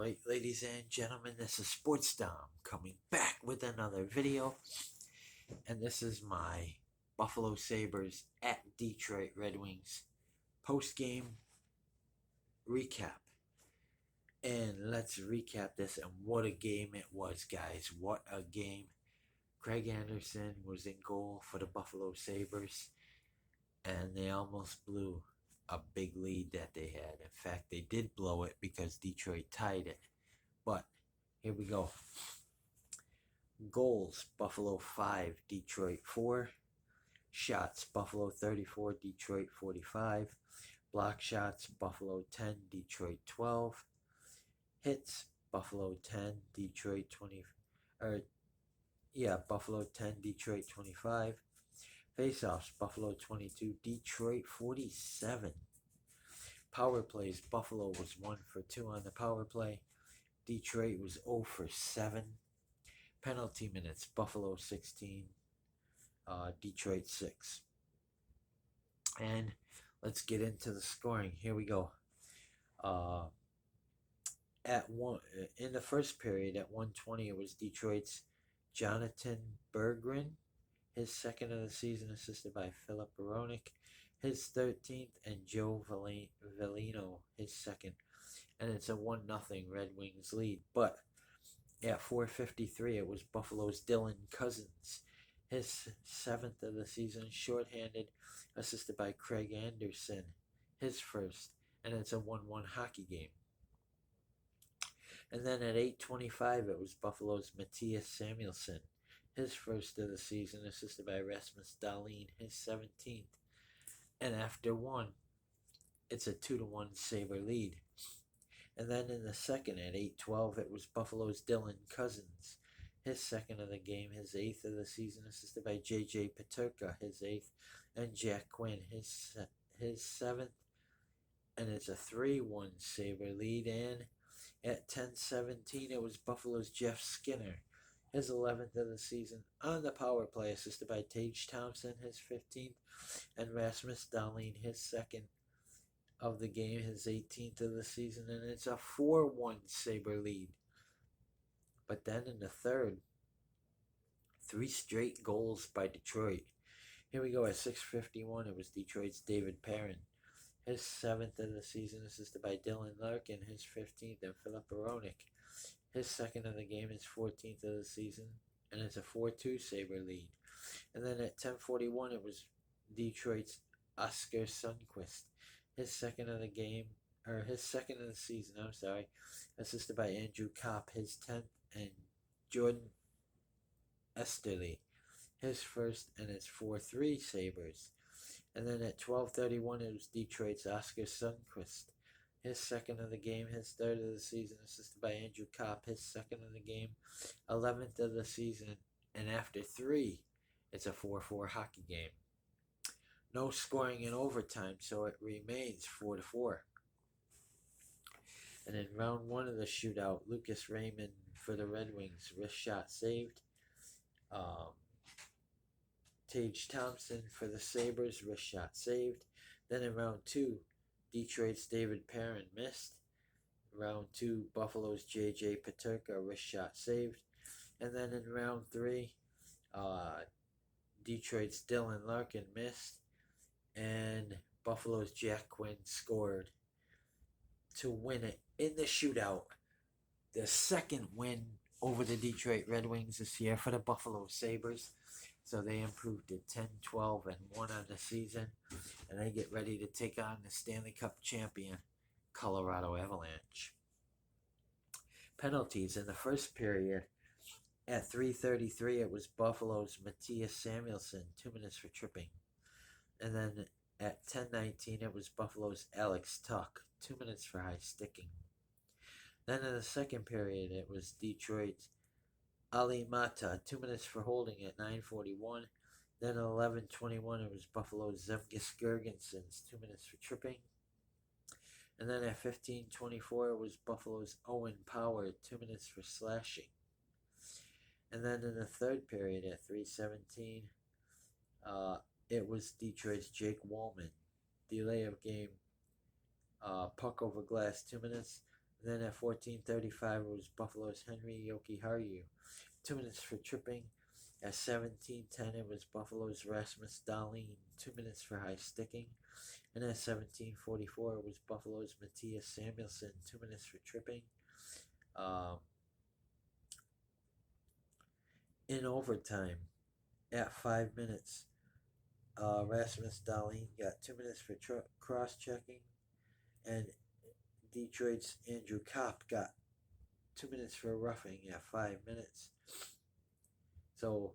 Alright, ladies and gentlemen, this is Sports Dom coming back with another video. And this is my Buffalo Sabres at Detroit Redwings post-game recap. And let's recap this, and what a game it was, guys. What a game. Craig Anderson was in goal for the Buffalo Sabres, and they almost blew a big lead that they had. In fact, they did blow it because Detroit tied it. But here we go. Goals, Buffalo 5, Detroit 4. Shots, Buffalo 34, Detroit 45. Block shots, Buffalo 10, Detroit 12. Hits, Buffalo 10, Detroit 20. Buffalo 10, Detroit 25. Faceoffs, Buffalo 22, Detroit 47. Power plays, Buffalo was 1 for 2 on the power play. Detroit was 0 for 7. Penalty minutes, Buffalo 16, Detroit 6. And let's get into the scoring. Here we go. In the first period at 1:20, it was Detroit's Jonathan Berggren, his second of the season, assisted by Philip Baronic, his 13th, and Joe Velino, his second. And it's a 1-0 Red Wings lead. But at 4:53, it was Buffalo's Dylan Cousins, his 7th of the season, shorthanded, assisted by Craig Anderson, his first, and it's a 1-1 hockey game. And then at 8:25, it was Buffalo's Matthias Samuelsson, his first of the season, assisted by Rasmus Dahlin, his 17th. And after one, it's a 2-1 Sabre lead. And then in the second at 8:12, it was Buffalo's Dylan Cousins, his second of the game, his 8th of the season, assisted by J.J. Peterka, his 8th, and Jack Quinn, his 7th. And it's a 3-1 Sabre lead. And at 10:17, it was Buffalo's Jeff Skinner, his 11th of the season, on the power play, assisted by Tage Thompson, his 15th, and Rasmus Dahlin, his second of the game, his 18th of the season, and it's a 4-1 Sabre lead. But then in the third, 3 straight goals by Detroit. Here we go at 6:51, it was Detroit's David Perrin, his 7th of the season, assisted by Dylan Larkin, his 15th, and Philip Baronic, his second of the game, his 14th of the season, and it's a 4-2 Sabre lead. And then at 10:41, it was Detroit's Oscar Sundqvist, his second of the season, assisted by Andrew Kopp, his 10th, and Jordan Esterly, his first, and it's 4-3 Sabres. And then at 12:31, it was Detroit's Oscar Sundqvist, his second of the game, his third of the season, assisted by Andrew Kopp, his second of the game, 11th of the season, and after 3, it's a 4-4 hockey game. No scoring in overtime, so it remains 4-4. And in round 1 of the shootout, Lucas Raymond for the Red Wings, wrist shot saved. Tage Thompson for the Sabres, wrist shot saved. Then in round 2, Detroit's David Perrin missed. Round 2, Buffalo's J.J. Peterka, wrist shot saved. And then in round 3, Detroit's Dylan Larkin missed. And Buffalo's Jack Quinn scored to win it in the shootout. The second win over the Detroit Red Wings this year for the Buffalo Sabres. So they improved to 10-12-1 on the season. And they get ready to take on the Stanley Cup champion, Colorado Avalanche. Penalties in the first period. At 3:33, it was Buffalo's Matthias Samuelsson, 2 minutes for tripping. And then at 10:19, it was Buffalo's Alex Tuch, 2 minutes for high sticking. Then in the second period, it was Detroit's Ali Mata, 2 minutes for holding at 9:41. Then at 11:21, it was Buffalo's Zemgus Girgensons, 2 minutes for tripping. And then at 15:24, it was Buffalo's Owen Power, 2 minutes for slashing. And then in the third period at 3:17, it was Detroit's Jake Wallman, delay of game, puck over glass, 2 minutes. Then at 14:35, it was Buffalo's Henry Yokiharu. 2 minutes for tripping. At 17:10, it was Buffalo's Rasmus Dahlin. 2 minutes for high sticking. And at 17:44, it was Buffalo's Matthias Samuelson. 2 minutes for tripping. Um, in overtime, at 5 minutes, Rasmus Dahlin got 2 minutes for cross checking, and Detroit's Andrew Kopp got 2 minutes for roughing at 5 minutes. So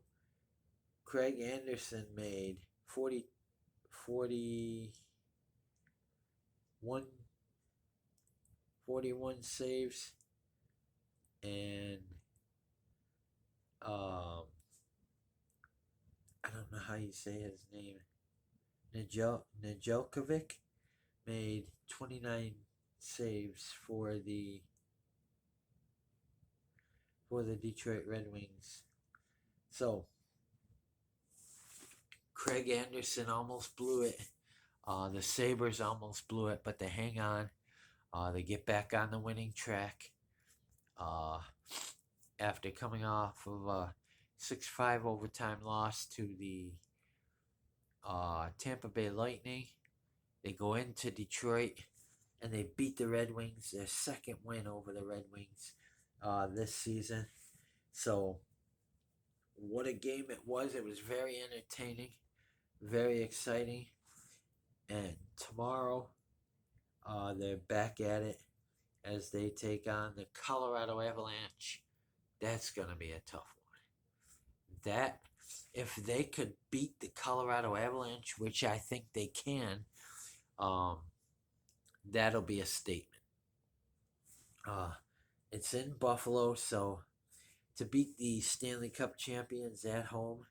Craig Anderson made 41 saves, and I don't know how you say his name. Nedeljkovic made 29 saves for the Detroit Red Wings. So Craig Anderson almost blew it. The Sabres almost blew it, but they hang on. They get back on the winning track after coming off of a 6-5 overtime loss to the Tampa Bay Lightning. They go into Detroit and they beat the Red Wings, their second win over the Red Wings this season. So what a game it was. It was very entertaining, very exciting. And tomorrow, they're back at it as they take on the Colorado Avalanche. That's going to be a tough one. That, if they could beat the Colorado Avalanche, which I think they can, that'll be a statement. It's in Buffalo, so to beat the Stanley Cup champions at home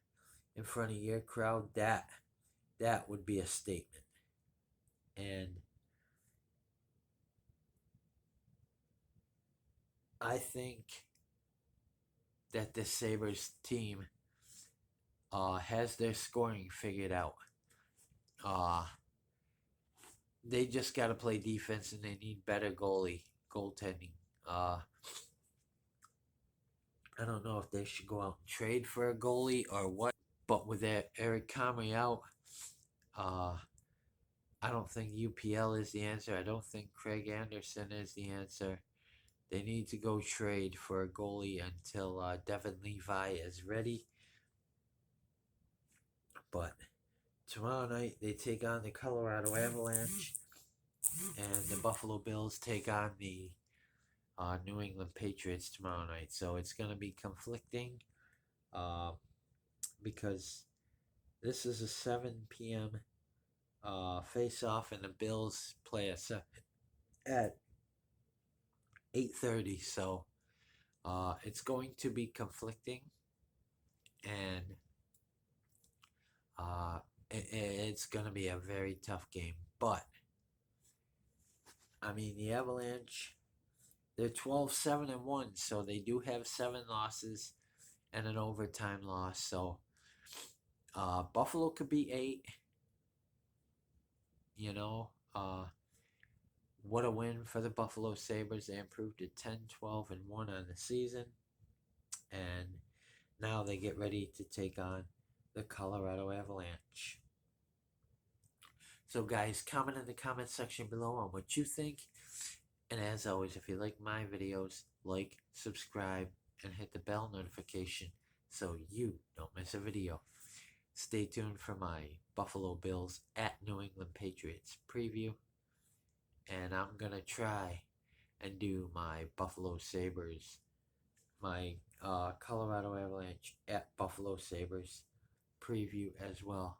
in front of your crowd, that would be a statement. And I think that the Sabres team has their scoring figured out. They just got to play defense, and they need better goaltending. I don't know if they should go out and trade for a goalie or what, but with Eric Comrie out, I don't think UPL is the answer. I don't think Craig Anderson is the answer. They need to go trade for a goalie until Devin Levi is ready. But tomorrow night they take on the Colorado Avalanche, and the Buffalo Bills take on the New England Patriots tomorrow night. So it's going to be conflicting because this is a 7 p.m. Face-off, and the Bills play at 8:30. So it's going to be conflicting, and it's going to be a very tough game. But I mean, the Avalanche, they're 12-7-1, so they do have 7 losses and an overtime loss. So Buffalo could be 8. You know, what a win for the Buffalo Sabres. They improved to 10-12-1 on the season, and now they get ready to take on the Colorado Avalanche. So guys, comment in the comment section below on what you think. And as always, if you like my videos, like, subscribe, and hit the bell notification so you don't miss a video. Stay tuned for my Buffalo Bills at New England Patriots preview. And I'm going to try and do my Buffalo Sabres, my Colorado Avalanche at Buffalo Sabres preview as well.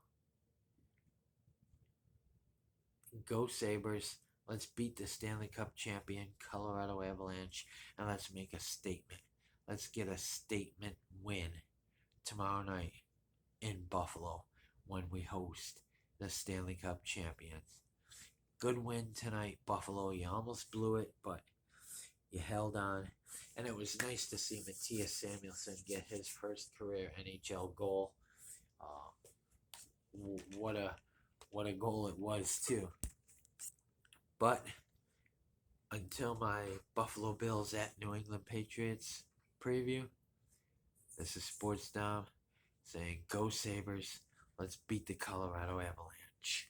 Go Sabres. Let's beat the Stanley Cup champion Colorado Avalanche, and let's make a statement. Let's get a statement win tomorrow night in Buffalo when we host the Stanley Cup champions. Good win tonight, Buffalo. You almost blew it, but you held on. And it was nice to see Matthias Samuelson get his first career NHL goal. What a goal it was, too. But Until my Buffalo Bills at New England Patriots preview, this is Sports Dom saying, Go Sabres, let's beat the Colorado Avalanche.